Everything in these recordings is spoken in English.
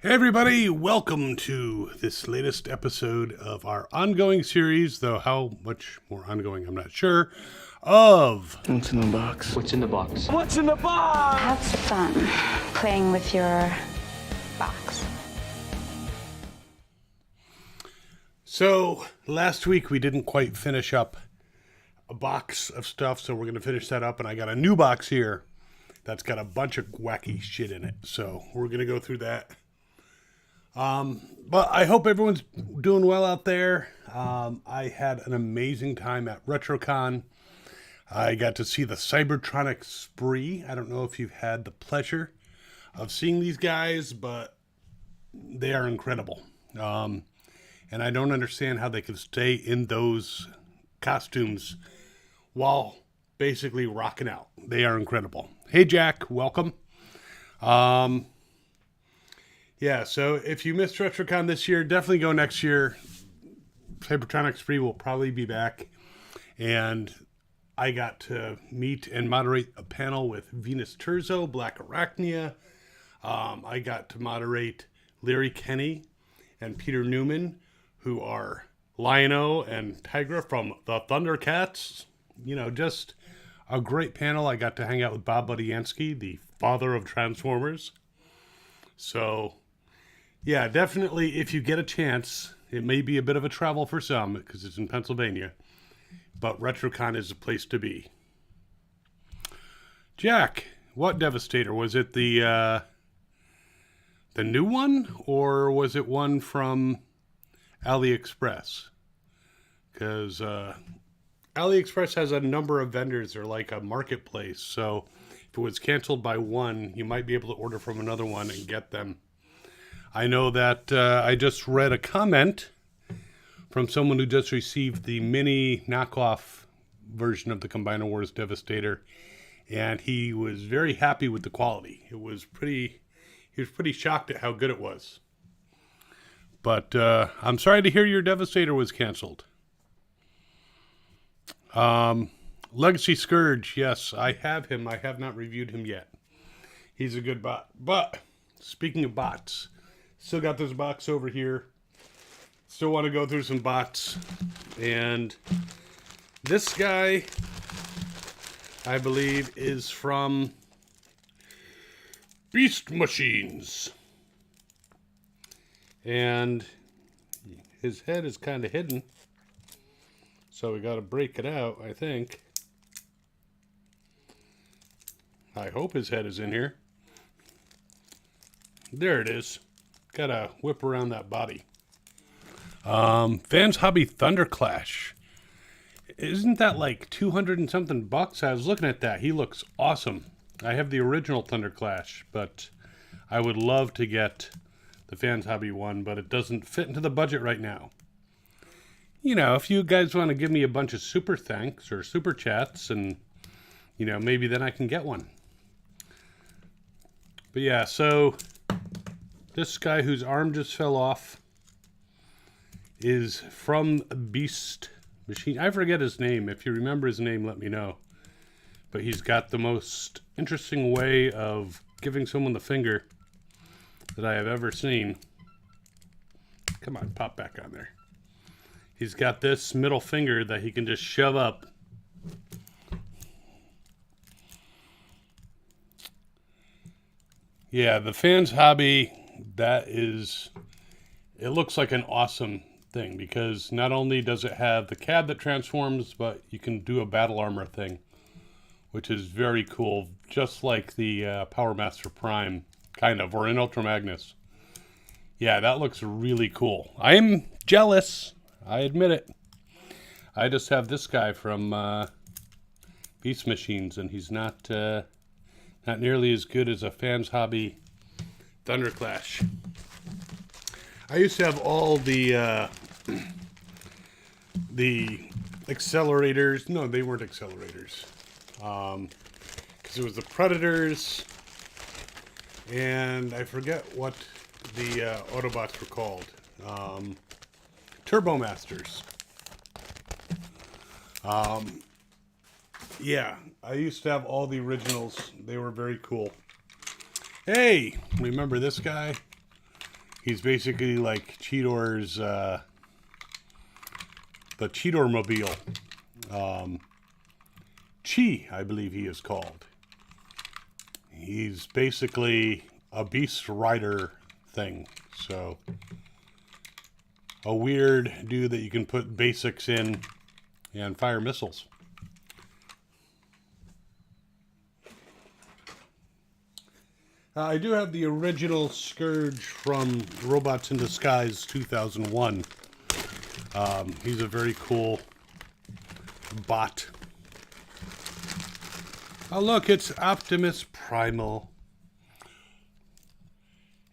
Hey everybody, welcome to this latest episode of our ongoing series, though how much more ongoing I'm not sure, of What's in the box? What's in the box? What's in the box? Have fun playing with your box. So last week we didn't quite finish up a box of stuff, so we're going to finish that up, and I got a new box here that's got a bunch of wacky shit in it, so we're going to go through that. But I hope everyone's doing well out there. I had an amazing time at RetroCon. I got to see the Cybertronic Spree. I don't know if you've had the pleasure of seeing these guys, but they are incredible. And I don't understand how they can stay in those costumes while basically rocking out. They are incredible. Hey, Jack, welcome. Yeah, so if you missed RetroCon this year, definitely go next year. Cybertronic Spree will probably be back. And I got to meet and moderate a panel with Venus Terzo, Black Arachnia. I got to moderate Larry Kenny and Peter Newman, who are Lion-O and Tigra from the Thundercats. You know, just a great panel. I got to hang out with Bob Budiansky, the father of Transformers. So, yeah, definitely, if you get a chance, it may be a bit of a travel for some, because it's in Pennsylvania, but RetroCon is a place to be. Jack, what Devastator? Was it the new one, or was it one from AliExpress? Because AliExpress has a number of vendors. They're like a marketplace, so if it was canceled by one, you might be able to order from another one and get them. I know that I just read a comment from someone who just received the mini knockoff version of the Combiner Wars Devastator, and he was very happy with the quality. He was pretty shocked at how good it was. But I'm sorry to hear your Devastator was canceled. Legacy Scourge, yes, I have him. I have not reviewed him yet. He's a good bot. But speaking of bots, still got this box over here. Still want to go through some bots. And this guy, I believe, is from Beast Machines. And his head is kind of hidden. So we got to break it out, I think. I hope his head is in here. There it is. Got to whip around that body. Fans Hobby Thunderclash. Isn't that like 200 and something bucks? I was looking at that. He looks awesome. I have the original Thunderclash, but I would love to get the Fans Hobby one, but it doesn't fit into the budget right now. You know, if you guys want to give me a bunch of super thanks or super chats, and, you know, maybe then I can get one. But yeah, so this guy whose arm just fell off is from Beast Machine. I forget his name. If you remember his name, let me know. But he's got the most interesting way of giving someone the finger that I have ever seen. Come on, pop back on there. He's got this middle finger that he can just shove up. Yeah, the Fans Hobby, it looks like an awesome thing, because not only does it have the cab that transforms, but you can do a battle armor thing, which is very cool, just like the Power Master Prime, kind of, or in Ultra Magnus. Yeah, that looks really cool. I'm jealous. I admit it. I just have this guy from Beast Machines, and he's not nearly as good as a Fans Hobby Thunderclash. I used to have all the accelerators. No, they weren't accelerators. Because it was the Predators, and I forget what the Autobots were called. Turbo Masters. Yeah, I used to have all the originals. They were very cool. Hey, remember this guy? He's basically like Cheetor's, the Cheetor Mobile. Chi, I believe he is called. He's basically a beast rider thing. So, a weird dude that you can put basics in and fire missiles. I do have the original Scourge from Robots in Disguise 2001. He's a very cool bot. Oh, look, it's Optimus Primal.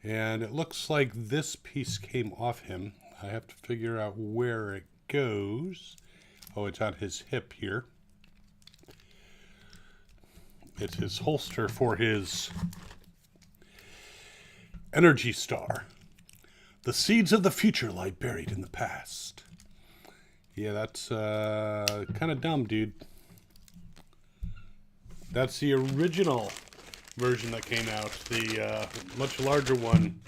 And it looks like this piece came off him. I have to figure out where it goes. Oh, it's on his hip here. It's his holster for his Energy Star. The seeds of the future lie buried in the past. Yeah, that's kind of dumb, dude. That's the original version that came out. The much larger one.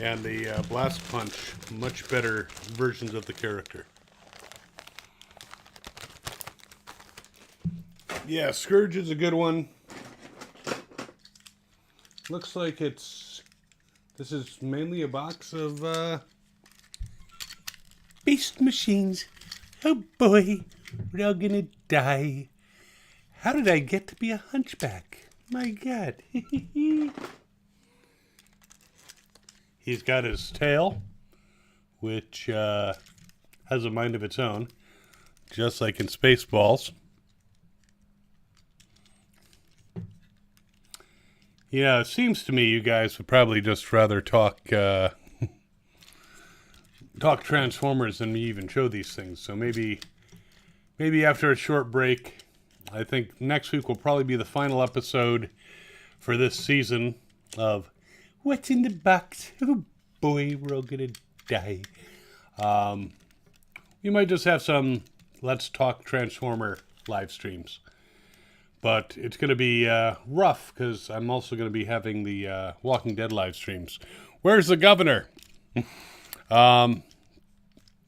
And the Blast Punch, much better versions of the character. Yeah, Scourge is a good one. Looks like this is mainly a box of beast machines. Oh boy, we're all gonna die. How did I get to be a hunchback? My God. He's got his tail, which has a mind of its own, just like in Spaceballs. Yeah, it seems to me you guys would probably just rather talk talk Transformers than me even show these things. So maybe after a short break, I think next week will probably be the final episode for this season of What's in the Box? Oh boy, we're all gonna die. We might just have some Let's Talk Transformer live streams. But it's going to be rough because I'm also going to be having the Walking Dead live streams. Where's the governor?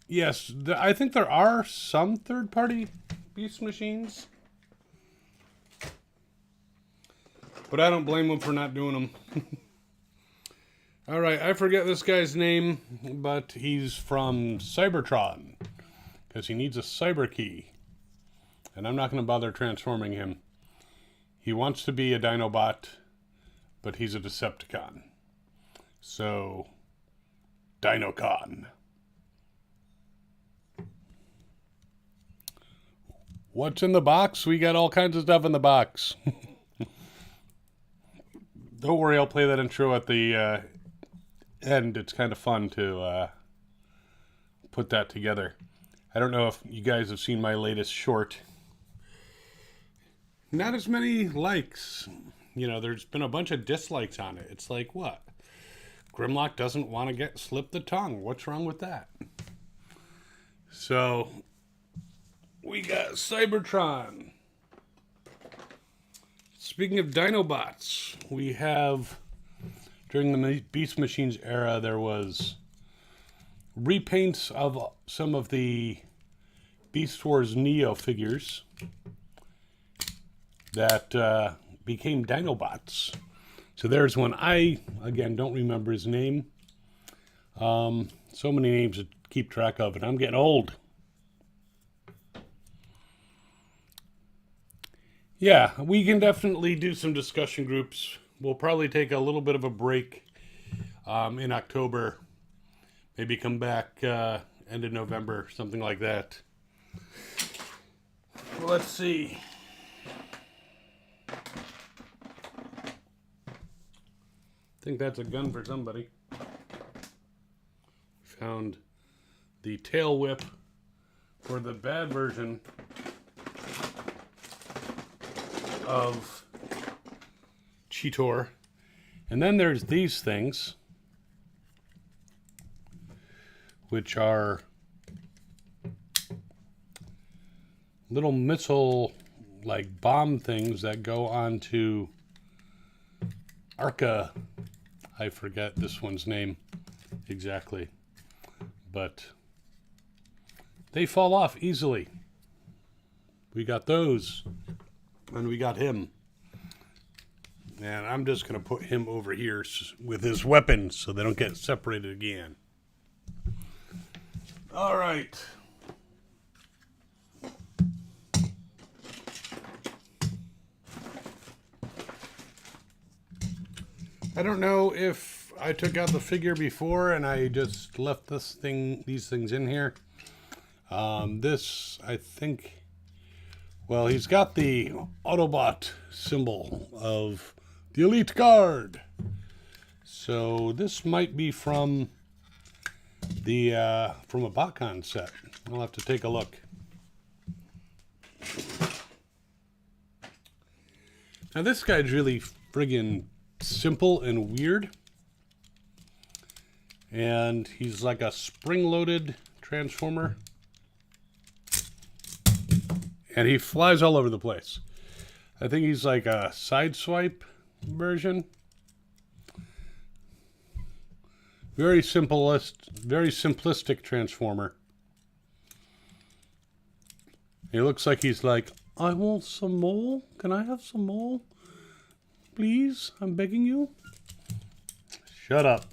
Yes, I think there are some third-party Beast machines. But I don't blame them for not doing them. Alright, I forget this guy's name, but he's from Cybertron. Because he needs a cyber key. And I'm not going to bother transforming him. He wants to be a Dinobot, but he's a Decepticon. So, Dinocon. What's in the box? We got all kinds of stuff in the box. Don't worry, I'll play that intro at the end. It's kind of fun to put that together. I don't know if you guys have seen my latest short. Not as many likes. You know, there's been a bunch of dislikes on it. It's like, what? Grimlock doesn't want to slip the tongue. What's wrong with that? So, we got Cybertron. Speaking of Dinobots, we have, during the Beast Machines era, there was repaints of some of the Beast Wars Neo figures that became Dinobots. So there's one. I, again, don't remember his name. So many names to keep track of, and I'm getting old. Yeah, we can definitely do some discussion groups. We'll probably take a little bit of a break in October. Maybe come back end of November, something like that. Well, let's see. I think that's a gun for somebody. Found the tail whip for the bad version of Cheetor. And then there's these things, which are little missile, like bomb things that go onto Arca. I forget this one's name. Exactly. But they fall off easily. We got those. And we got him. And I'm just going to put him over here with his weapons so they don't get separated again. All right. I don't know if I took out the figure before and I just left these things in here. This, I think, well, he's got the Autobot symbol of the Elite Guard. So this might be from a BotCon set. I'll have to take a look. Now this guy's really friggin' simple and weird. And he's like a spring-loaded Transformer. And he flies all over the place. I think he's like a sideswipe version. Very simplistic Transformer. He looks like he's like, I want some more. Can I have some more? Please, I'm begging you. Shut up.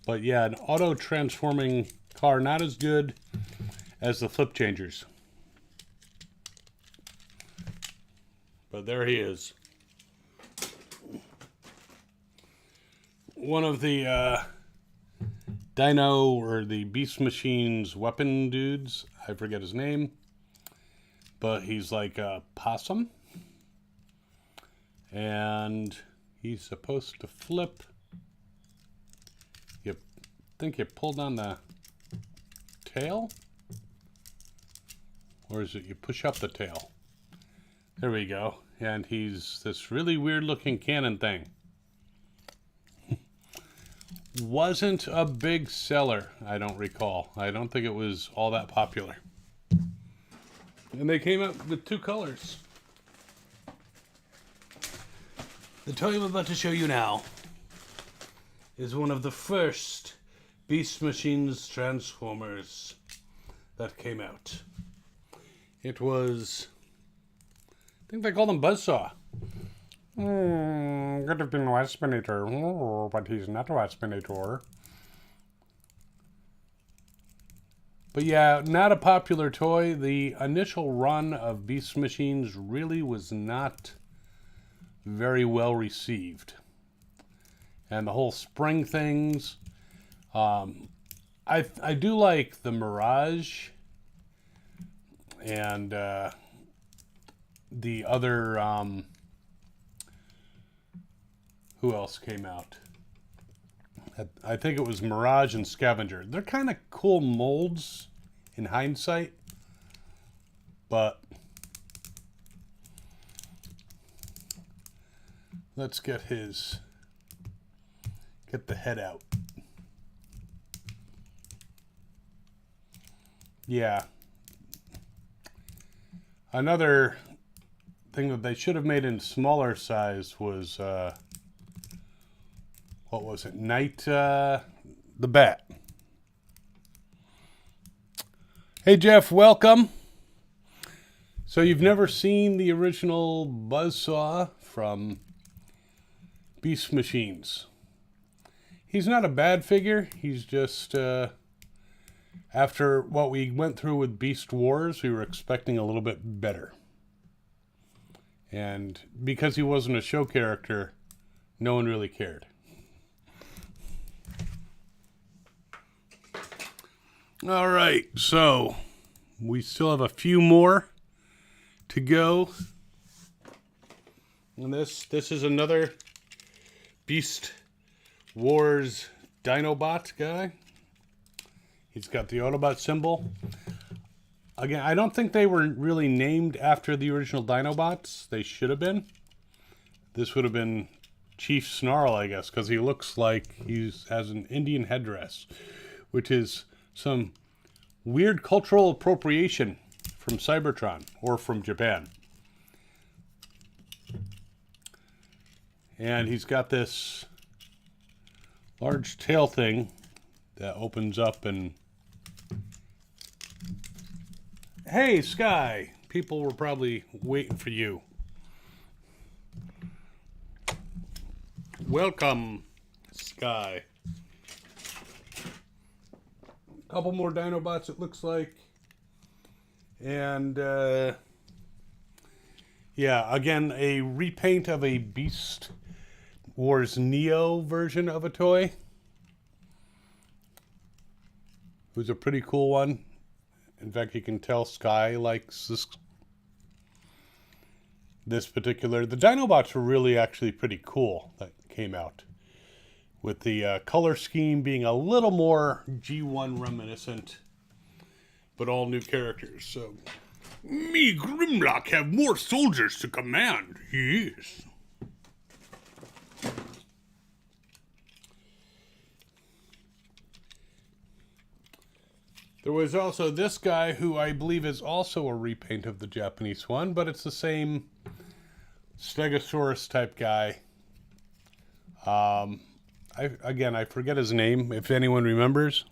But yeah, an auto-transforming car, not as good as the flip changers. But there he is. One of the Dino or the Beast Machine's weapon dudes. I forget his name. But he's like a possum. And he's supposed to flip. You think you pull down the tail? Or is it you push up the tail? There we go. And he's this really weird looking cannon thing. Wasn't a big seller, I don't recall. I don't think it was all that popular. And they came out with two colors. The toy I'm about to show you now is one of the first Beast Machine's Transformers that came out. It was, I think they called him Buzzsaw. Could have been Waspinator, but he's not Waspinator. But yeah, not a popular toy. The initial run of Beast Machines really was not very well received. And the whole spring things. I do like the Mirage and the other, who else came out? I think it was Mirage and Scavenger. They're kind of cool molds in hindsight, but let's get the head out. Yeah. Another thing that they should have made in smaller size was, what was it? Night, the Bat. Hey, Jeff, welcome. So you've never seen the original Buzzsaw from Beast Machines. He's not a bad figure. He's just, after what we went through with Beast Wars, we were expecting a little bit better. And because he wasn't a show character, no one really cared. All right, so we still have a few more to go. And this is another Beast Wars Dinobot guy. He's got the Autobot symbol. Again, I don't think they were really named after the original Dinobots. They should have been. This would have been Chief Snarl, I guess, because he looks like he has an Indian headdress, which is some weird cultural appropriation from Cybertron or from Japan. And he's got this large tail thing that opens up and... Hey, Sky! People were probably waiting for you. Welcome, Sky. Couple more Dinobots, it looks like. And, yeah, again, a repaint of a Beast Wars Neo version of a toy. It was a pretty cool one. In fact, you can tell Sky likes this particular... The Dinobots were really actually pretty cool that came out. With the color scheme being a little more G1 reminiscent. But all new characters, so... Me, Grimlock, have more soldiers to command. Yes. There was also this guy who I believe is also a repaint of the Japanese one, but it's the same Stegosaurus type guy. I forget his name, if anyone remembers.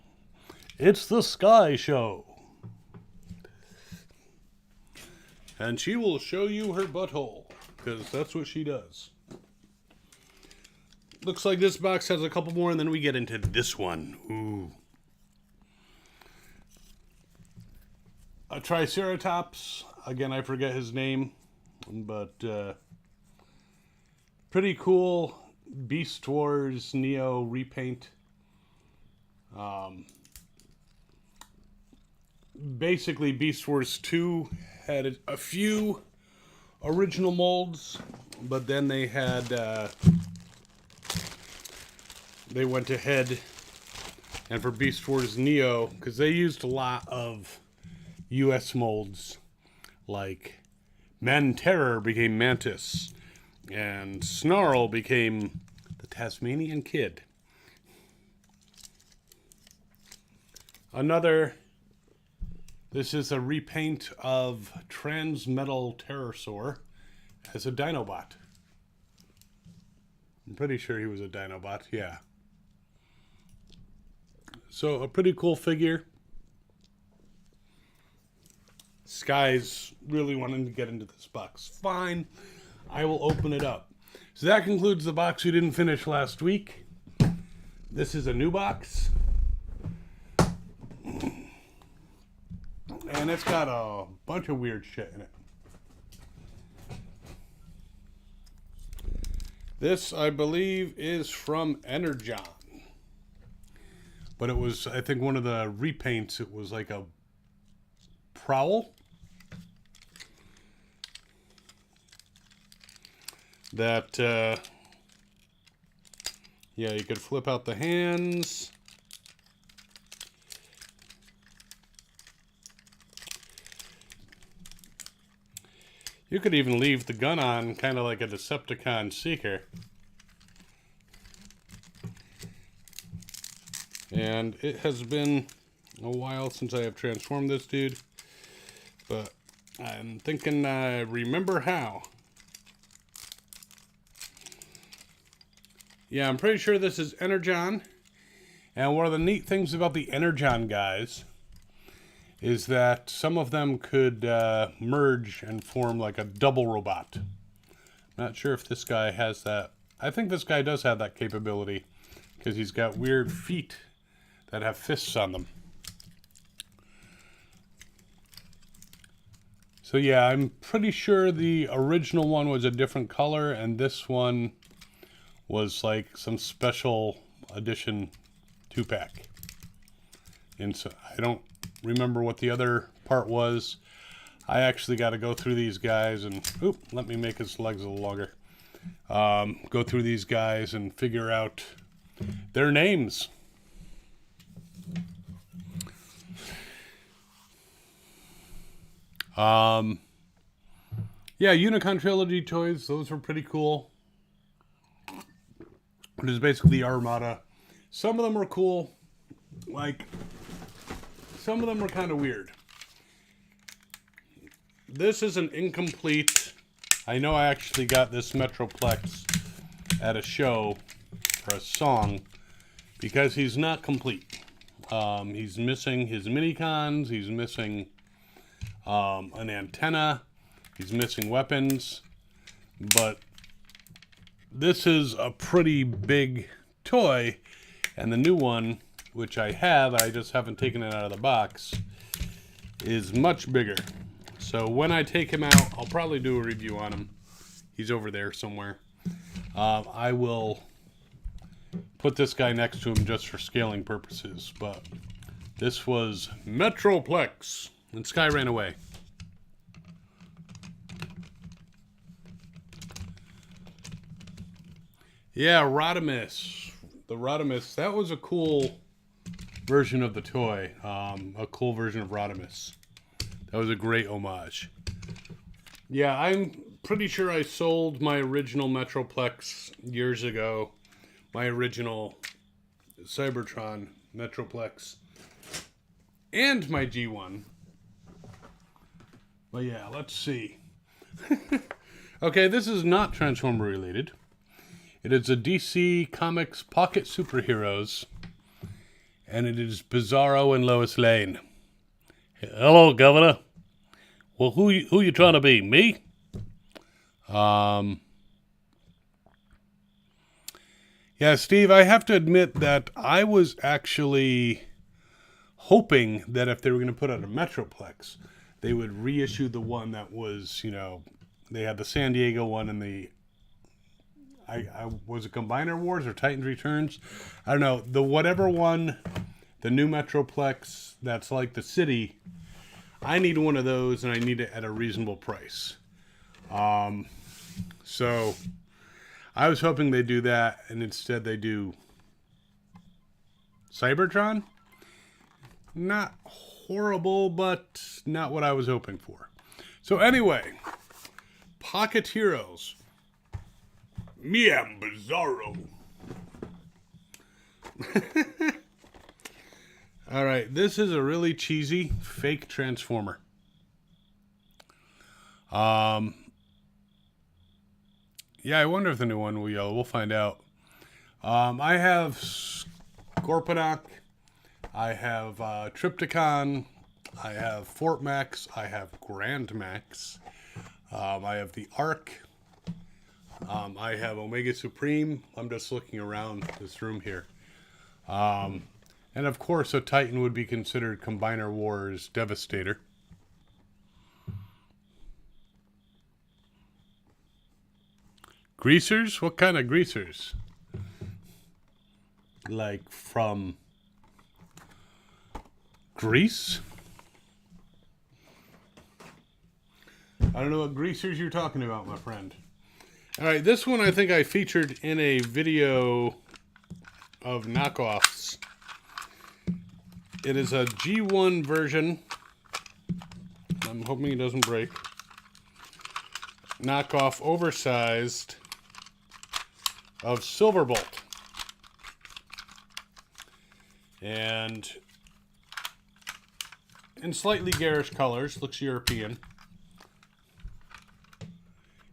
It's the Sky Show. And she will show you her butthole, because that's what she does. Looks like this box has a couple more, and then we get into this one. Ooh. A Triceratops. Again, I forget his name, but pretty cool Beast Wars Neo repaint. Basically, Beast Wars 2 had a few original molds, but then they had they went ahead and for Beast Wars Neo, because they used a lot of US molds, like Manterror became Mantis and Snarl became the Tasmanian Kid. This is a repaint of Transmetal Pterosaur as a Dinobot. I'm pretty sure he was a Dinobot, yeah. So, a pretty cool figure. Sky's really wanting to get into this box. Fine, I will open it up. So that concludes the box we didn't finish last week. This is a new box. And it's got a bunch of weird shit in it. This, I believe, is from Energon. But it was, I think, one of the repaints. It was like a prowl. That, yeah, you could flip out the hands. You could even leave the gun on, kind of like a Decepticon Seeker. And it has been a while since I have transformed this dude. But I'm thinking I remember how. Yeah, I'm pretty sure this is Energon. And one of the neat things about the Energon guys is that some of them could merge and form like a double robot. Not sure if this guy has that. I think this guy does have that capability because he's got weird feet that have fists on them. So yeah, I'm pretty sure the original one was a different color and this one was like some special edition 2-pack. And so I don't remember what the other part was. I actually got to go through these guys and let me make his legs a little longer. Go through these guys and figure out their names. Yeah, Unicon Trilogy toys, those were pretty cool. It is basically Armada. Some of them were cool. Like, some of them were kind of weird. This is an incomplete. I know I actually got this Metroplex at a show for a song. because he's not complete. He's missing his mini-cons. He's missing an antenna. He's missing weapons. But this is a pretty big toy. And the new one, which I have, I just haven't taken it out of the box, is much bigger. So when I take him out, I'll probably do a review on him. He's over there somewhere. I will put this guy next to him just for scaling purposes. But this was Metroplex. And Sky ran away. Yeah, Rodimus. The Rodimus. That was a cool version of the toy. A cool version of Rodimus. That was a great homage. Yeah, I'm pretty sure I sold my original Metroplex years ago. My original Cybertron Metroplex. And my G1. But yeah, let's see. Okay, this is not Transformer related. It is a DC Comics Pocket Superheroes. And it is Bizarro and Lois Lane. Hello, Governor. Well, who you trying to be? Me? Yeah, Steve, I have to admit that I was actually hoping that if they were going to put out a Metroplex, they would reissue the one that was, they had the San Diego one and the, was it Combiner Wars or Titans Returns? I don't know. The whatever one, the new Metroplex that's like the city, I need one of those and I need it at a reasonable price. So I was hoping they'd do that, and instead they do Cybertron. Not horrible, but not what I was hoping for. So anyway, Pocket Heroes. Me am Bizarro. Alright, this is a really cheesy fake Transformer. Yeah, I wonder if the new one will yellow. We'll find out. I have Scorponok. I have Trypticon. I have Fort Max. I have Grand Max. I have the Arc. I have Omega Supreme. I'm just looking around this room here. And of course, a Titan would be considered Combiner Wars Devastator. Greasers? What kind of greasers? Like from Greece? I don't know what greasers you're talking about, my friend. Alright, this one I think I featured in a video of knockoffs. It is a G1 version. I'm hoping it doesn't break. Knockoff, oversized, of Silverbolt. And in slightly garish colors, looks European.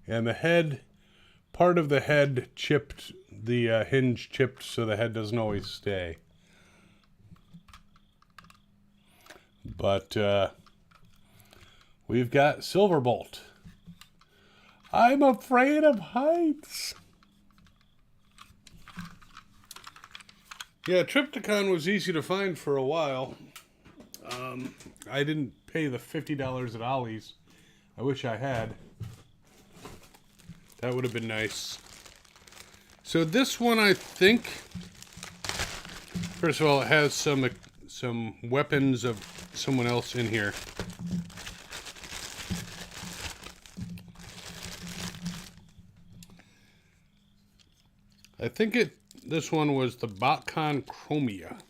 And the head, part of the head chipped, the hinge chipped so the head doesn't always stay. But we've got Silverbolt. I'm afraid of heights. Yeah, Trypticon was easy to find for a while. I didn't pay the $50 at Ollie's. I wish I had. That would have been nice. So this one, I think, first of all, it has some weapons of someone else in here. I think this one was the Botcon Chromia.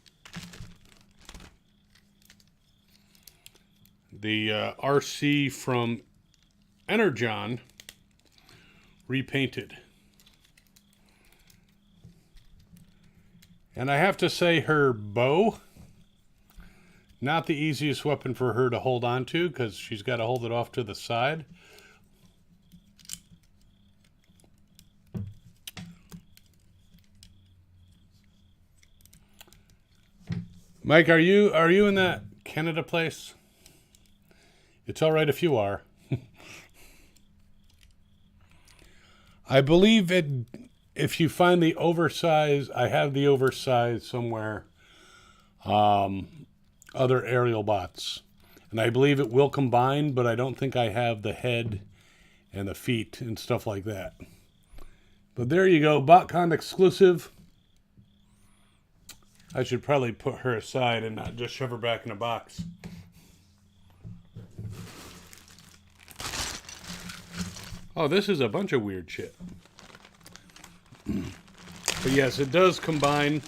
The RC from Energon repainted. And I have to say her bow, not the easiest weapon for her to hold on to because she's got to hold it off to the side. Mike, are you in that Canada place? It's all right if you are. I believe it. If you find the oversized, I have the oversized somewhere. Other aerial bots, and I believe it will combine, but I don't think I have the head and the feet and stuff like that. But there you go, BotCon exclusive. I should probably put her aside and not just shove her back in a box. Oh, this is a bunch of weird shit. But yes, it does combine.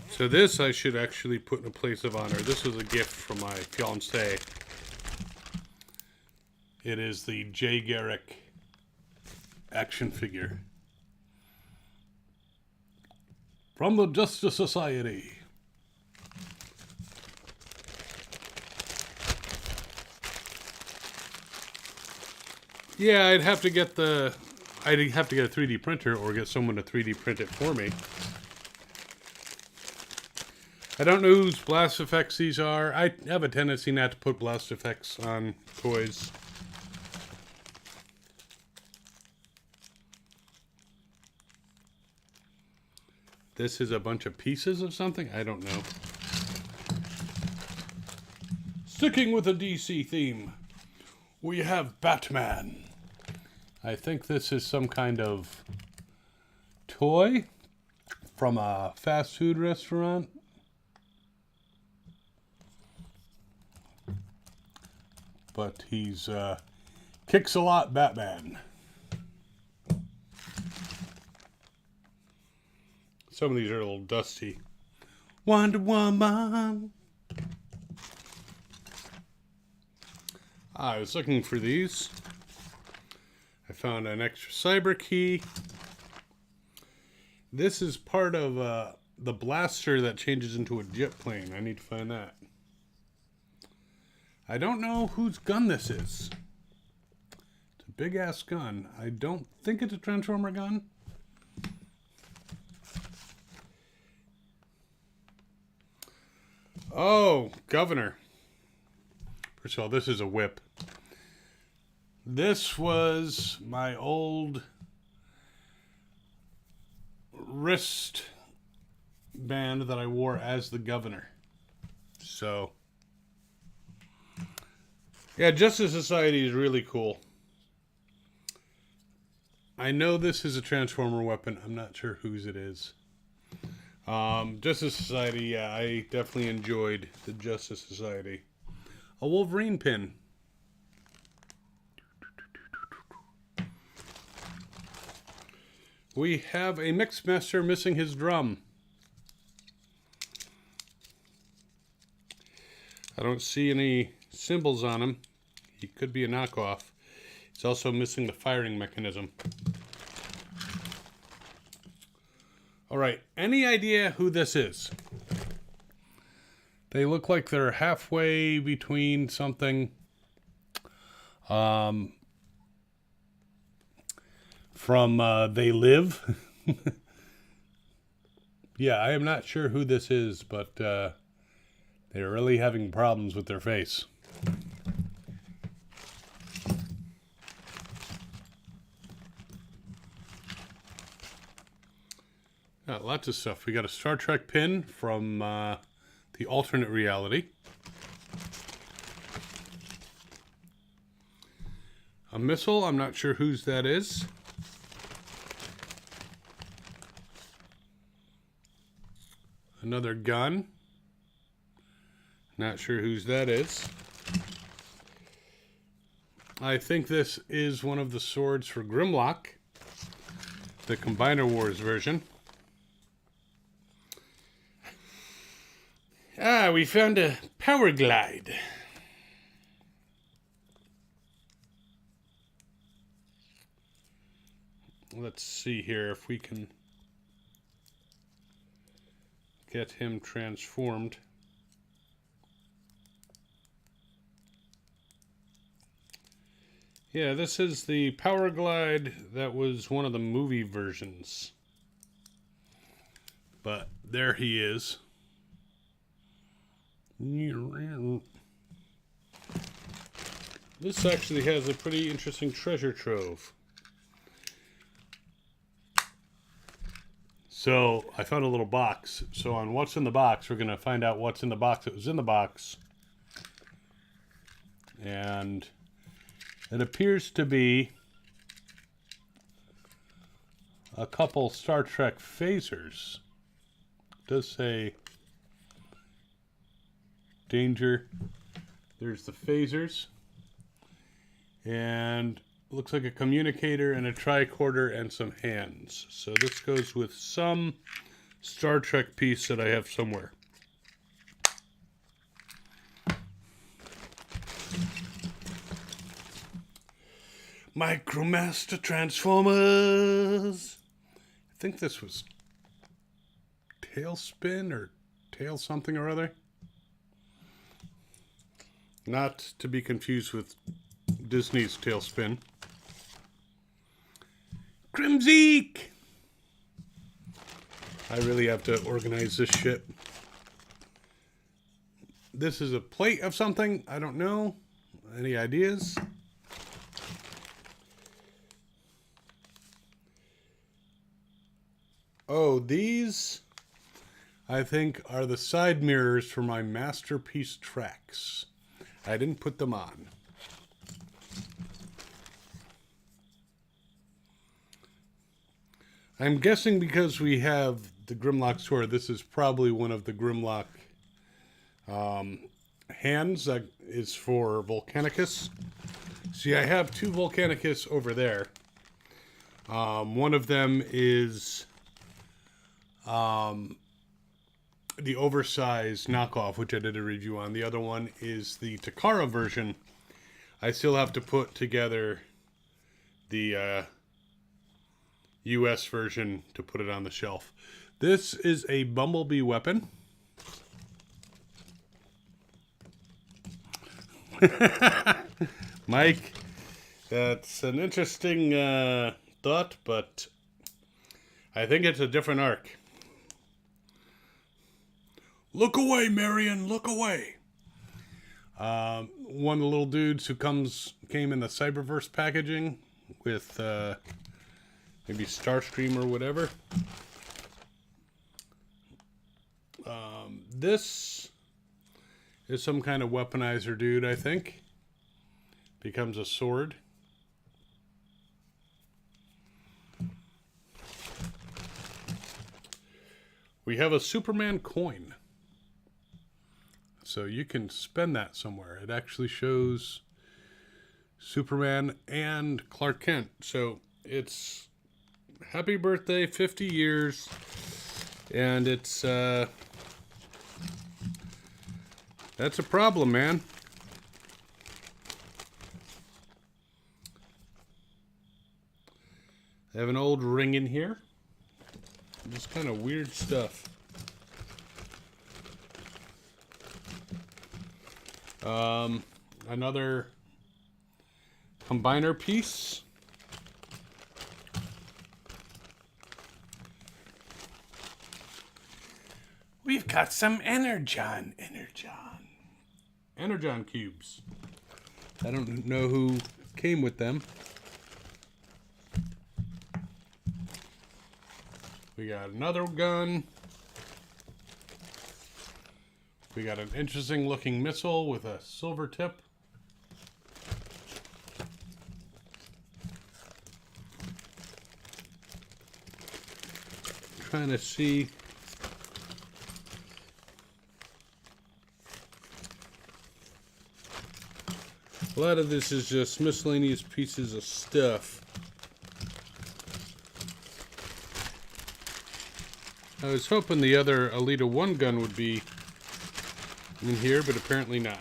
So this I should actually put in a place of honor. This is a gift from my fiancée. It is the Jay Garrick action figure from the Justice Society. Yeah, I'd have to get a 3D printer or get someone to 3D print it for me. I don't know whose blast effects these are. I have a tendency not to put blast effects on toys. This is a bunch of pieces of something? I don't know. Sticking with the DC theme, we have Batman. I think this is some kind of toy from a fast food restaurant. But he's kicks a lot Batman. Some of these are a little dusty. Wonder Woman. I was looking for these. I found an extra cyber key. This is part of the blaster that changes into a jet plane. I need to find that. I don't know whose gun this is. It's a big ass gun. I don't think it's a Transformer gun. Oh, Governor. First of all, this is a whip. This was my old wrist band that I wore as the Governor. So, yeah, Justice Society is really cool. I know this is a Transformer weapon. I'm not sure whose it is. Justice Society, yeah, I definitely enjoyed the Justice Society. A Wolverine pin. We have a Mixmaster missing his drum. I don't see any symbols on him. He could be a knockoff. He's also missing the firing mechanism. All right, any idea who this is? They look like they're halfway between something from They Live. Yeah, I am not sure who this is, but they're really having problems with their face. Lots of stuff. We got a Star Trek pin from the alternate reality. A missile. I'm not sure whose that is. Another gun. Not sure whose that is. I think this is one of the swords for Grimlock, the Combiner Wars version. Ah, we found a power glide. Let's see here if we can get him transformed. Yeah, this is the power glide that was one of the movie versions. But there he is. This actually has a pretty interesting treasure trove. So I found a little box. So on what's in the box, we're going to find out what's in the box that was in the box. And it appears to be a couple Star Trek phasers. It does say danger. There's the phasers. And looks like a communicator and a tricorder and some hands. So this goes with some Star Trek piece that I have somewhere. Micromaster Transformers. I think this was Tailspin or Tail something or other. Not to be confused with Disney's Tailspin. Crimzeek! I really have to organize this shit. This is a plate of something. I don't know. Any ideas? Oh, these, I think, are the side mirrors for my Masterpiece tracks. I didn't put them on. I'm guessing because we have the Grimlock sword, this is probably one of the Grimlock hands that is for Volcanicus. See, I have two Volcanicus over there. One of them is the oversized knockoff, which I did a review on. The other one is the Takara version. I still have to put together the US version to put it on the shelf. This is a Bumblebee weapon. Mike, that's an interesting thought, but I think it's a different arc. Look away, Marion, look away. One of the little dudes who came in the Cyberverse packaging with maybe Starscream or whatever. This is some kind of weaponizer dude, I think. Becomes a sword. We have a Superman coin. So you can spend that somewhere. It actually shows Superman and Clark Kent. So it's happy birthday, 50 years. And it's, that's a problem, man. I have an old ring in here. Just kind of weird stuff. Another combiner piece. We've got some Energon cubes. I don't know who came with them. We got another gun. We got an interesting looking missile with a silver tip. Trying to see. A lot of this is just miscellaneous pieces of stuff. I was hoping the other Elita 1 gun would be in here, but apparently not.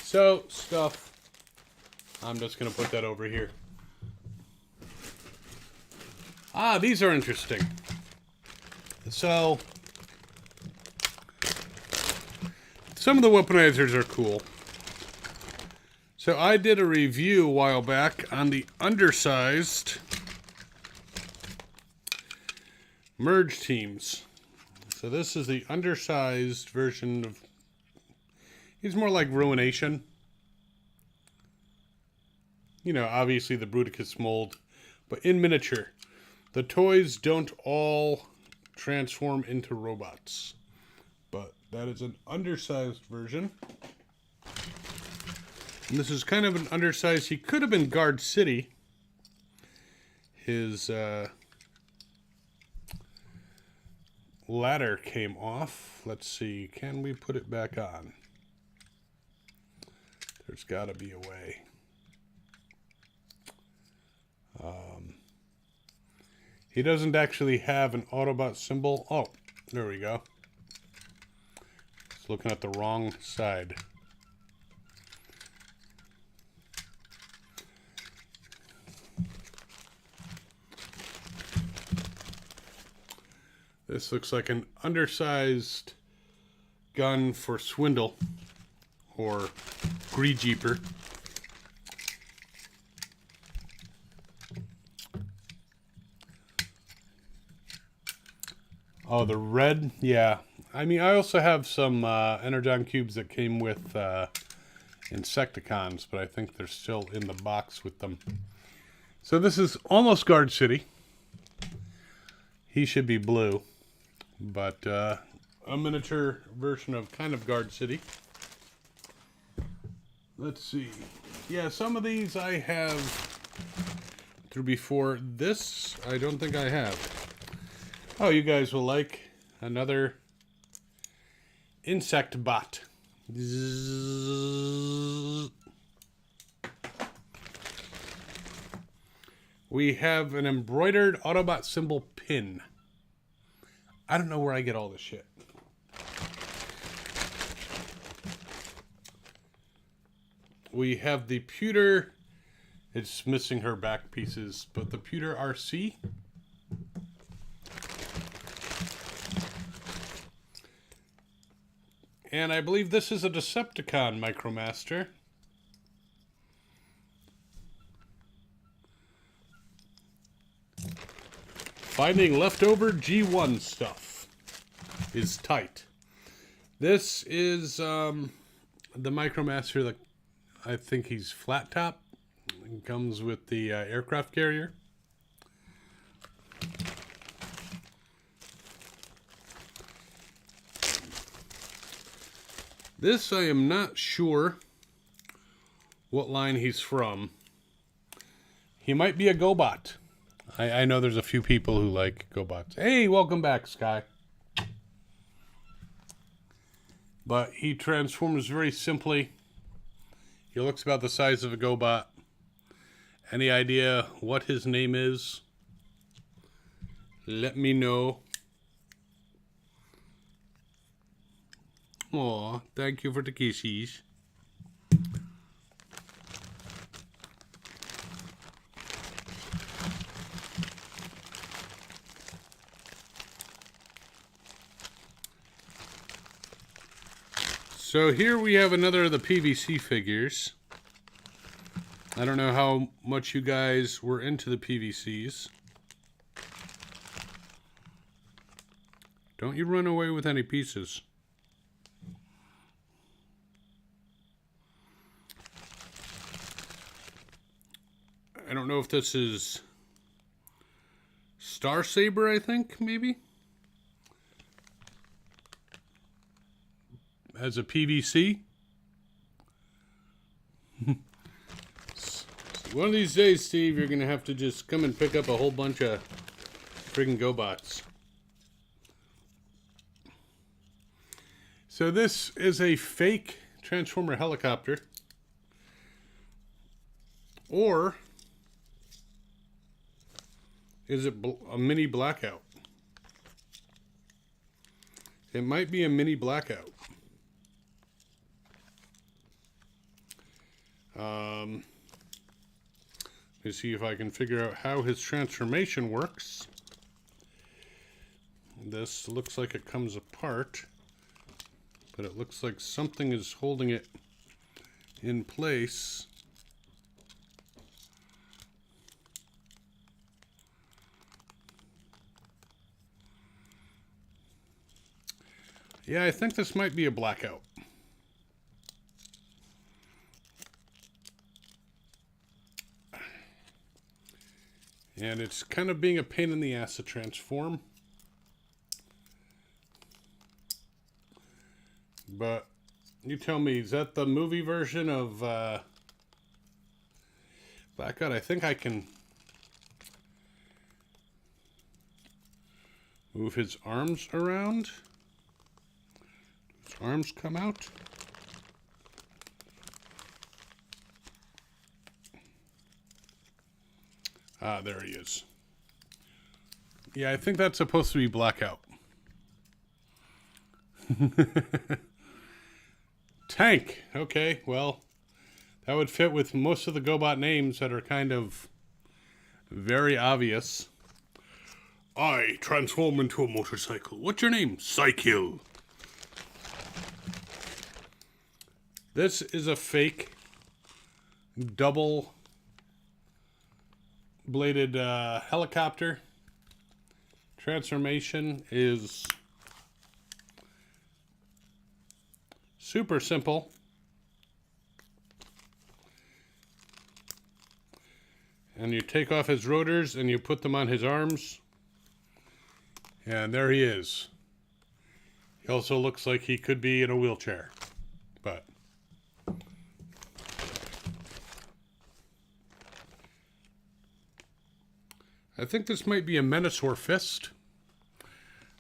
So, stuff. I'm just going to put that over here. Ah, these are interesting. So, some of the weaponizers are cool. So I did a review a while back on the undersized merge teams. So this is the undersized version of... He's more like Ruination. You know, obviously the Bruticus mold, but in miniature. The toys don't all transform into robots, but that is an undersized version. And this is kind of an undersized... He could have been Guard City. His ladder came off. Let's see. Can we put it back on? There's got to be a way. He doesn't actually have an Autobot symbol. Oh, there we go. Just looking at the wrong side. This looks like an undersized gun for Swindle or Greedjeeper. Oh, the red? Yeah. I mean, I also have some Energon cubes that came with Insecticons, but I think they're still in the box with them. So this is almost Guard City. He should be blue, but a miniature version of kind of Guard City. Let's see. Yeah, some of these I have through before. This, I don't think I have. Oh, you guys will like another insect bot. We have an embroidered Autobot symbol pin. I don't know where I get all this shit. We have the pewter. It's missing her back pieces, but the pewter RC. And I believe this is a Decepticon Micromaster. Finding leftover G1 stuff is tight. This is the Micromaster that I think he's flat top. It comes with the aircraft carrier. This I am not sure what line he's from. He might be a GoBot. I know there's a few people who like GoBots. Hey, welcome back, Sky. But he transforms very simply. He looks about the size of a GoBot. Any idea what his name is? Let me know. Aw, thank you for the kisses. So here we have another of the PVC figures. I don't know how much you guys were into the PVCs. Don't you run away with any pieces. I don't know if this is Star Saber, I think, maybe? As a PVC. One of these days, Steve, you're going to have to just come and pick up a whole bunch of friggin' GoBots. So this is a fake Transformer helicopter. Or is it a mini Blackout? It might be a mini Blackout. Let me see if I can figure out how his transformation works. This looks like it comes apart, but it looks like something is holding it in place. Yeah, I think this might be a blackout. And it's kind of being a pain in the ass to transform. But you tell me, is that the movie version of blackout? I think I can move his arms around. His arms come out. Ah, there he is. Yeah, I think that's supposed to be blackout. Tank. Okay, well, that would fit with most of the GoBot names that are kind of very obvious. I transform into a motorcycle. What's your name? Cycle. This is a fake double bladed helicopter. Transformation is super simple. And you take off his rotors and you put them on his arms. And there he is. He also looks like he could be in a wheelchair. But I think this might be a Menasor fist.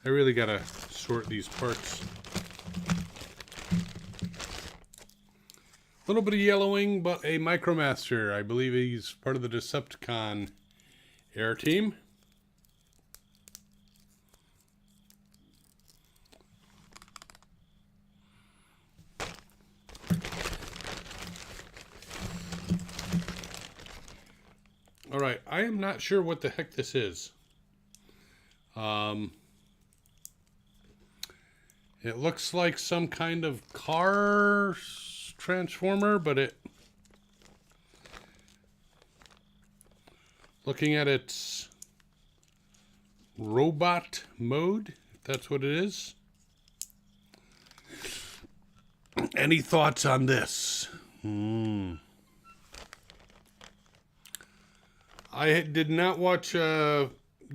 I really gotta sort these parts. A little bit of yellowing, but a Micromaster. I believe he's part of the Decepticon Air Team. Alright, I am not sure what the heck this is. It looks like some kind of car transformer, but it... Looking at its robot mode, if that's what it is. Any thoughts on this? I did not watch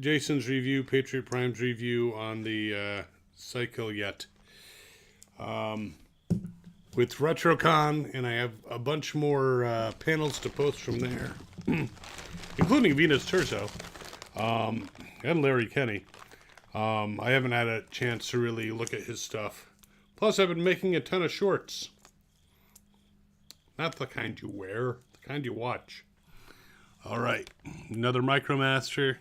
Jason's review, Patriot Prime's review on the Cycle yet. With RetroCon, and I have a bunch more panels to post from there, including Venus Terzo and Larry Kenny. I haven't had a chance to really look at his stuff. Plus, I've been making a ton of shorts. Not the kind you wear, the kind you watch. All right, another Micromaster.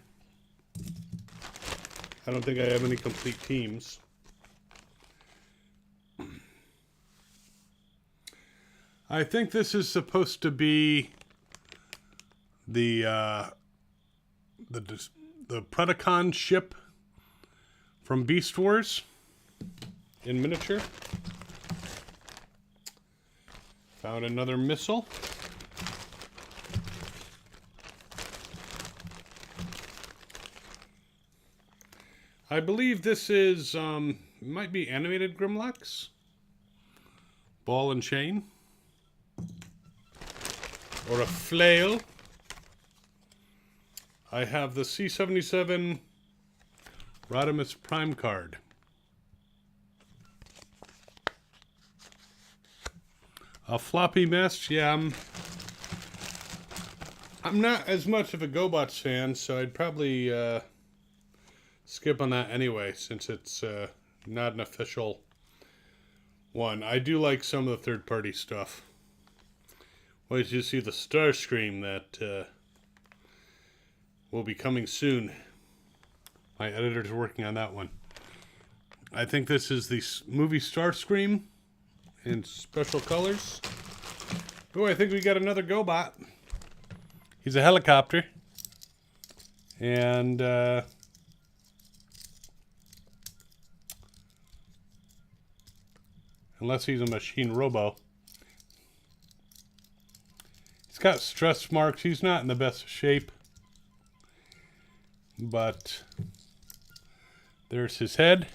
I don't think I have any complete teams. I think this is supposed to be the Predacon ship from Beast Wars in miniature. Found another missile. I believe this is, might be animated Grimlocks. Ball and chain. Or a flail. I have the C-77 Rodimus Prime card. A floppy mess, yeah, I'm not as much of a GoBots fan, so I'd probably skip on that anyway, since it's not an official one. I do like some of the third-party stuff. Well, as you see, the Starscream that will be coming soon. My editor's working on that one. I think this is the movie Starscream in special colors. Oh, I think we got another GoBot. He's a helicopter. And unless he's a machine robo. He's got stress marks. He's not in the best shape. But there's his head.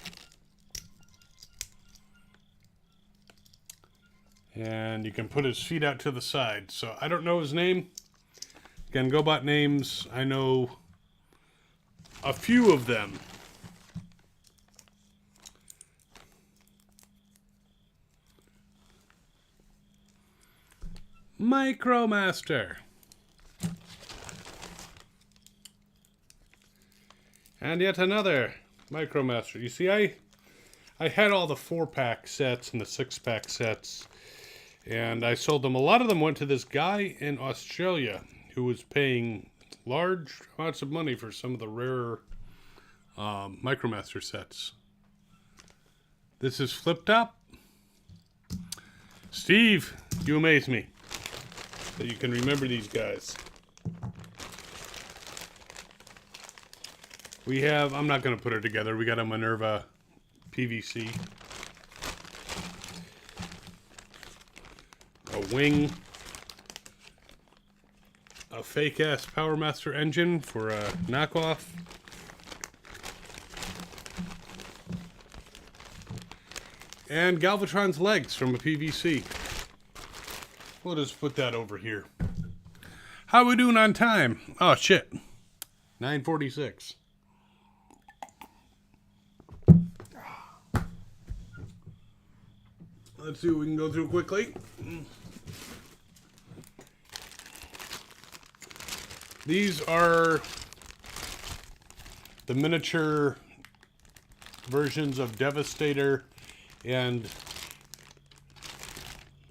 And you can put his feet out to the side. So I don't know his name. Again, GoBot names, I know a few of them. Micromaster. And yet another Micromaster. You see, I had all the 4-pack sets and the 6-pack sets, and I sold them. A lot of them went to this guy in Australia who was paying large amounts of money for some of the rarer Micromaster sets. This is Flip Top. Steve, you amaze me that you can remember these guys. We have, I'm not going to put it together, we got a Minerva PVC, a wing, a fake-ass Power Master engine for a knockoff, and Galvatron's legs from a PVC. We'll just put that over here. How we doing on time? Oh shit, 9:46. Let's see what we can go through quickly. These are the miniature versions of Devastator and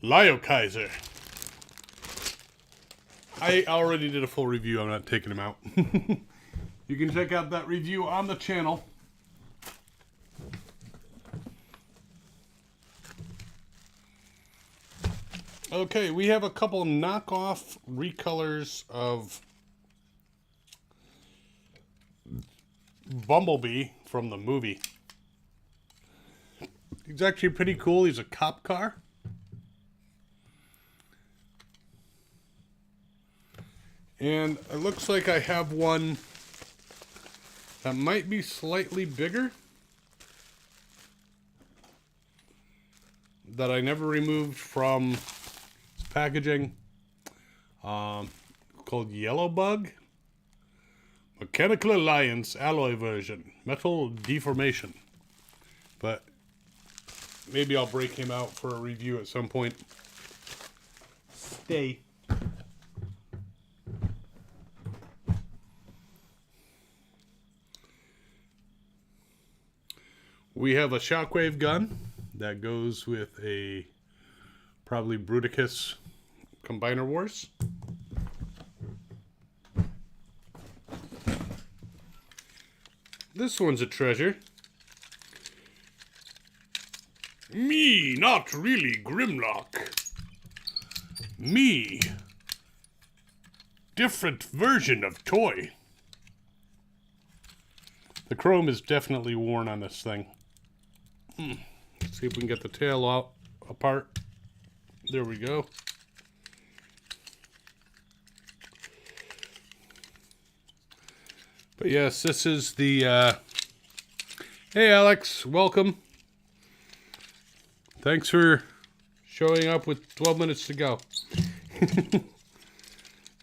Lyokaiser. I already did a full review. I'm not taking them out. You can check out that review on the channel. Okay, we have a couple knockoff recolors of Bumblebee from the movie. He's actually pretty cool. He's a cop car. And it looks like I have one that might be slightly bigger, that I never removed from packaging, called Yellow Bug. Mechanical Alliance alloy version. Metal deformation. But maybe I'll break him out for a review at some point. Stay. We have a shockwave gun that goes with a probably Bruticus Combiner Wars. This one's a treasure. Me, not really Grimlock. Me. Different version of toy. The chrome is definitely worn on this thing. Let's see if we can get the tail out apart. There we go. But yes, this is the hey Alex, welcome. Thanks for showing up with 12 minutes to go.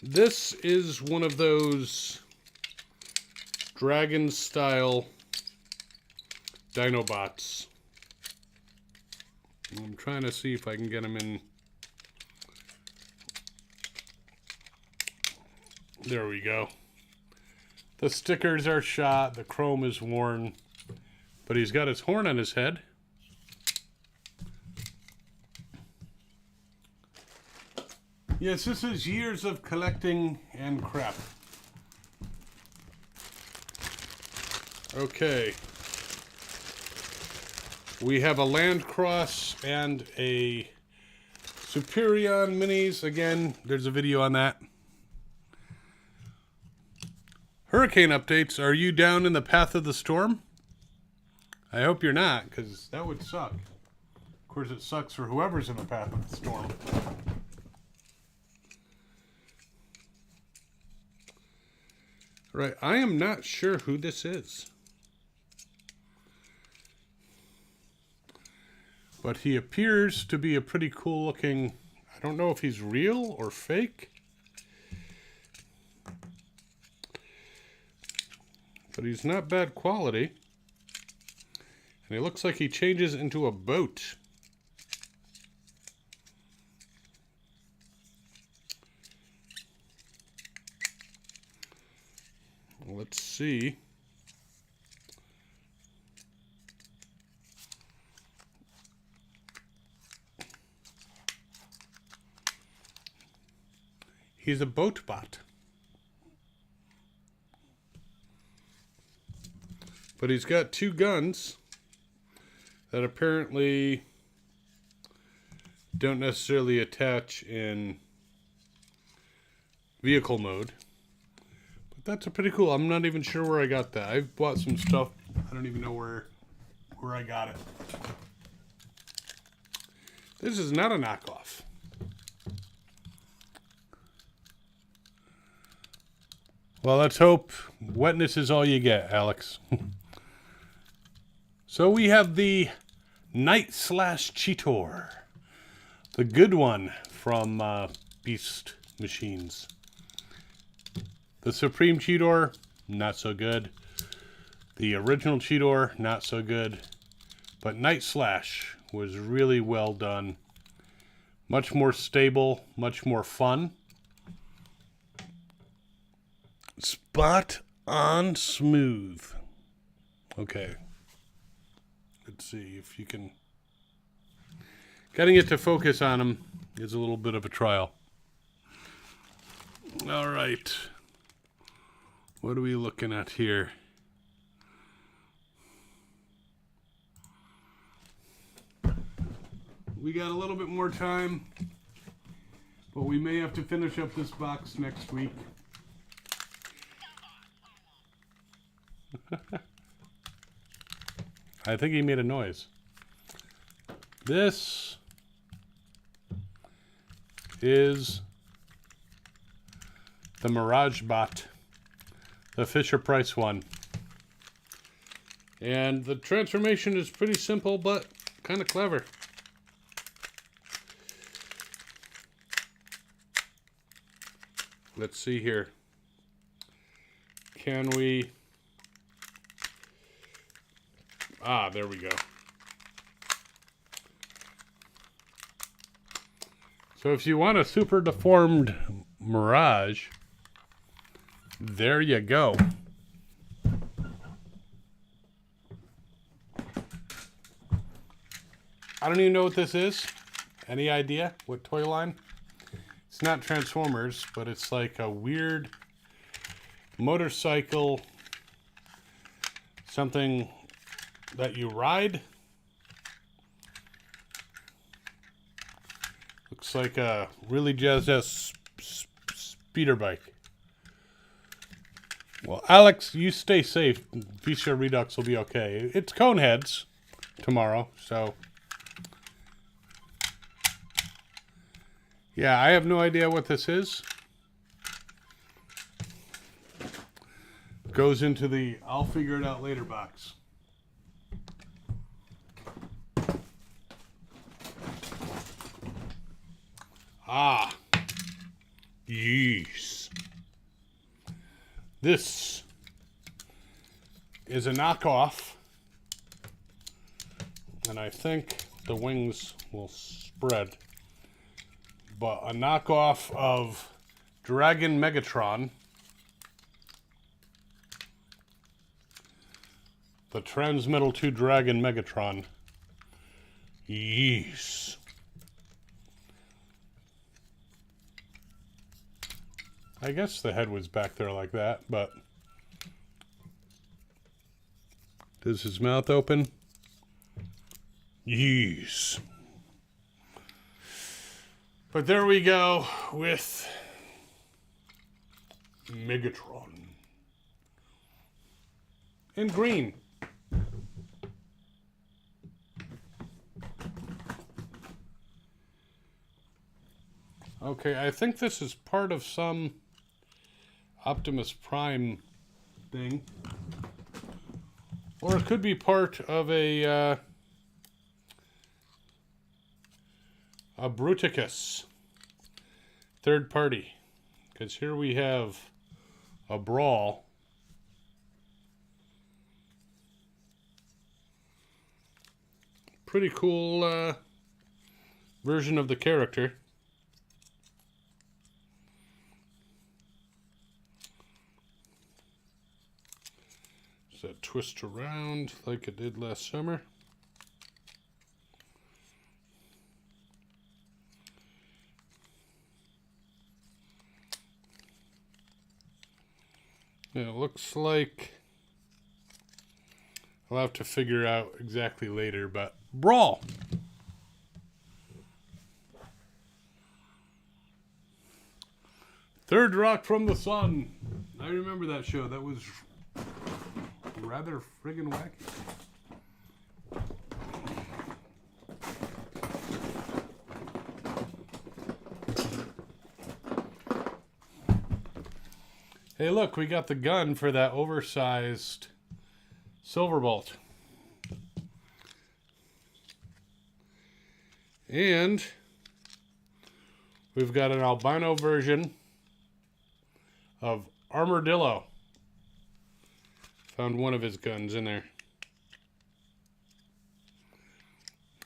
This is one of those dragon style Dinobots. I'm trying to see if I can get them in. There we go. The stickers are shot, the chrome is worn, but he's got his horn on his head. Yes, this is years of collecting and crap. Okay. We have a Landcross and a Superion Minis. Again, there's a video on that. Hurricane updates. Are you down in the path of the storm? I hope you're not, because that would suck. Of course, it sucks for whoever's in the path of the storm. Right, I am not sure who this is. But he appears to be a pretty cool looking... I don't know if he's real or fake. But he's not bad quality. And he looks like he changes into a boat. Let's see. He's a boat bot. But he's got two guns that apparently don't necessarily attach in vehicle mode. But that's a pretty cool. I'm not even sure where I got that. I've bought some stuff. I don't even know where I got it. This is not a knockoff. Well, let's hope wetness is all you get, Alex. So we have the Night Slash Cheetor. The good one from Beast Machines. The Supreme Cheetor, not so good. The original Cheetor, not so good. But Night Slash was really well done. Much more stable, much more fun. Spot on smooth. Okay. Let's see if you can... Getting it to focus on him is a little bit of a trial. All right. What are we looking at here? We got a little bit more time, but we may have to finish up this box next week. I think he made a noise. This is the Mirage Bot, the Fisher-Price one. And the transformation is pretty simple, but kind of clever. Let's see here. Can we... Ah, there we go. So if you want a super deformed Mirage, there you go. I don't even know what this is. Any idea what toy line? It's not Transformers, but it's like a weird motorcycle, something that you ride. Looks like a really jazz speeder bike. Well, Alex, you stay safe. Be sure Redux will be okay. It's Coneheads tomorrow, so... Yeah, I have no idea what this is. Goes into the I'll figure it out later box. Ah. Yes. This is a knockoff. And I think the wings will spread. But a knockoff of Dragon Megatron. The Transmetal 2 Dragon Megatron. Yes. I guess the head was back there like that, but... Does his mouth open? Yes. But there we go with Megatron. In green. Okay, I think this is part of some Optimus Prime thing. Or it could be part of a a Bruticus. Third party. Because here we have a Brawl. Pretty cool version of the character. Does that twist around like it did last summer? Yeah, it looks like I'll have to figure out exactly later, but Brawl. Third Rock from the Sun. I remember that show. That was rather friggin' wacky. Hey, look, we got the gun for that oversized Silverbolt. And we've got an albino version of Armadillo. Found one of his guns in there.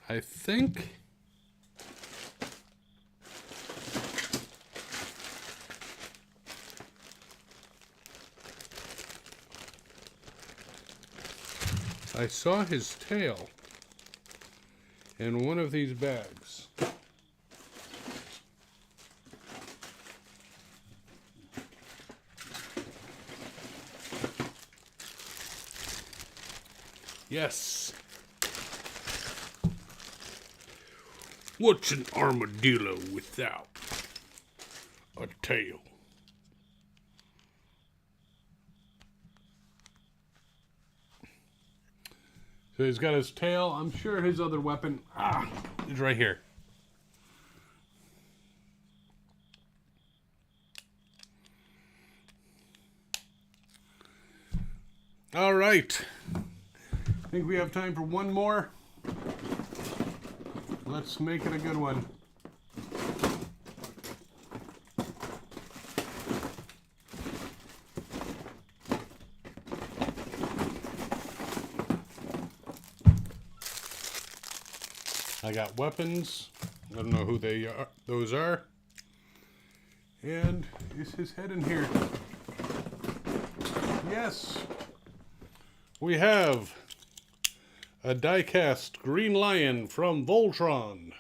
I think I saw his tail in one of these bags. Yes. What's an armadillo without a tail? So he's got his tail. I'm sure his other weapon is right here. All right. I think we have time for one more. Let's make it a good one. I got weapons. I don't know who those are. And is his head in here? Yes. We have a die-cast Green Lion from Voltron.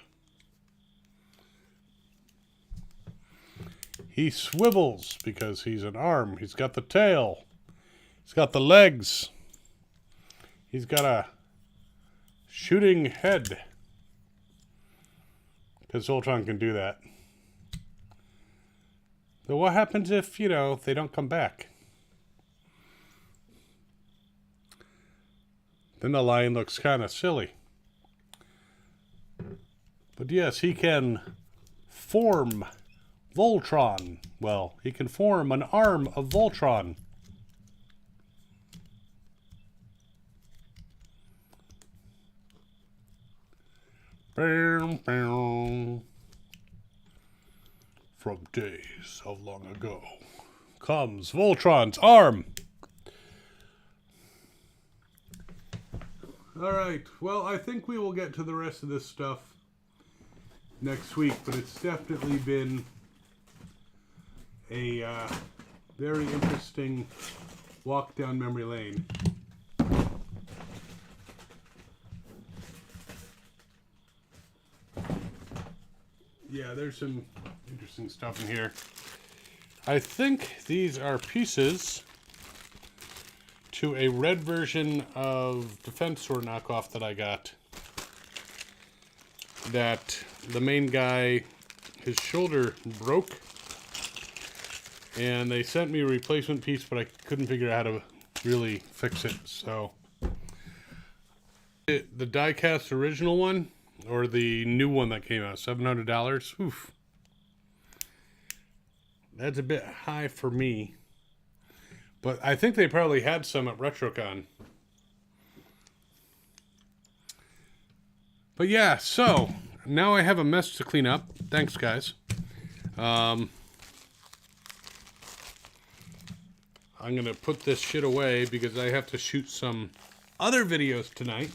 He swivels because he's an arm. He's got the tail. He's got the legs. He's got a shooting head. Because Voltron can do that. But what happens if, they don't come back? Then the lion looks kind of silly. But yes, he can form Voltron. Well, he can form an arm of Voltron. From days of long ago comes Voltron's arm. Alright, well, I think we will get to the rest of this stuff next week, but it's definitely been a very interesting walk down memory lane. Yeah, there's some interesting stuff in here. I think these are pieces to a red version of Defense Sword knockoff that I got. That the main guy, his shoulder broke. And they sent me a replacement piece, but I couldn't figure out how to really fix it. So, the die-cast original one, or the new one that came out, $700. Oof. That's a bit high for me. But I think they probably had some at RetroCon. But yeah, so now I have a mess to clean up. Thanks, guys. I'm going to put this shit away because I have to shoot some other videos tonight.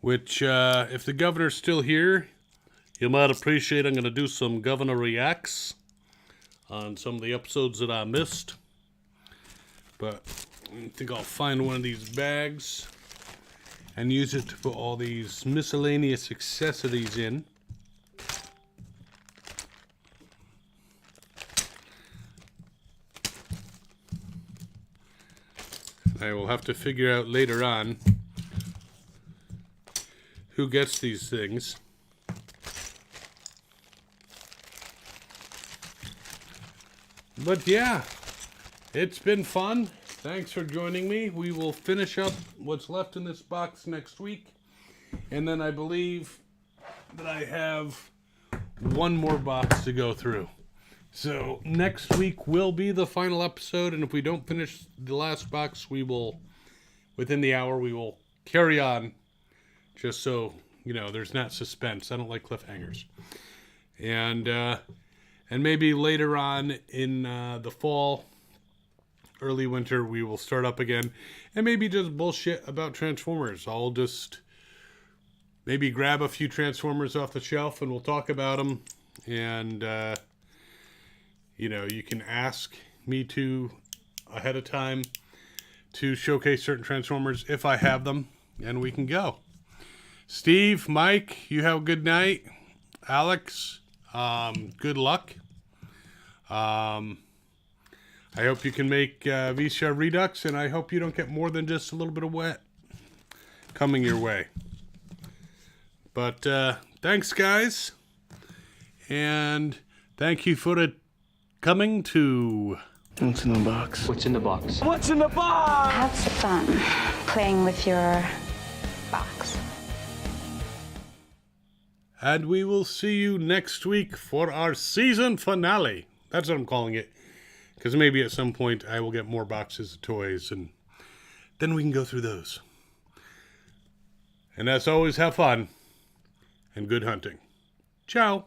Which, if the governor's still here, you might appreciate. I'm going to do some governor reacts on some of the episodes that I missed. But I think I'll find one of these bags and use it to put all these miscellaneous accessories in. I will have to figure out later on who gets these things. But yeah, it's been fun. Thanks for joining me. We will finish up what's left in this box next week. And then I believe that I have one more box to go through. So next week will be the final episode. And if we don't finish the last box, we will, within the hour, we will carry on. Just so, you know, there's not suspense. I don't like cliffhangers. And maybe later on in the fall, early winter, we will start up again. And maybe just bullshit about Transformers. I'll just maybe grab a few Transformers off the shelf and we'll talk about them. And, you know, you can ask me to ahead of time to showcase certain Transformers if I have them. And we can go. Steve, Mike, you have a good night. Alex, good luck. I hope you can make VCR Redux, and I hope you don't get more than just a little bit of wet coming your way. But thanks, guys. And thank you for coming to... What's in the box? What's in the box? What's in the box? Have some fun playing with your box. And we will see you next week for our season finale. That's what I'm calling it. Because maybe at some point I will get more boxes of toys and then we can go through those. And as always, have fun and good hunting. Ciao.